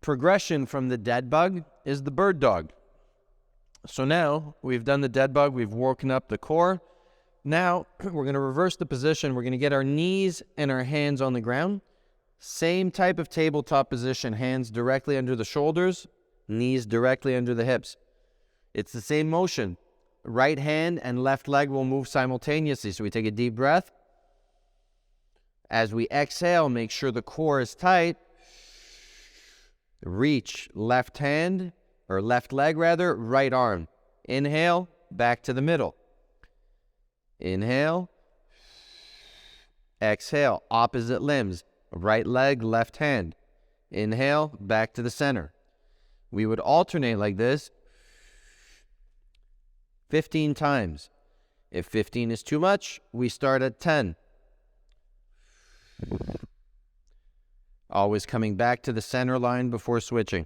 progression from the dead bug is the bird dog. So now we've done the dead bug, we've woken up the core. Now we're going to reverse the position. We're going to get our knees and our hands on the ground. Same type of tabletop position, hands directly under the shoulders, knees directly under the hips. It's the same motion. Right hand and left leg will move simultaneously. So we take a deep breath. As we exhale, make sure the core is tight. Reach left hand, or left leg rather, right arm. Inhale, back to the middle. Inhale. Exhale, opposite limbs. Right leg, left hand. Inhale, back to the center. We would alternate like this 15 times. If 15 is too much, we start at 10. Always coming back to the center line before switching.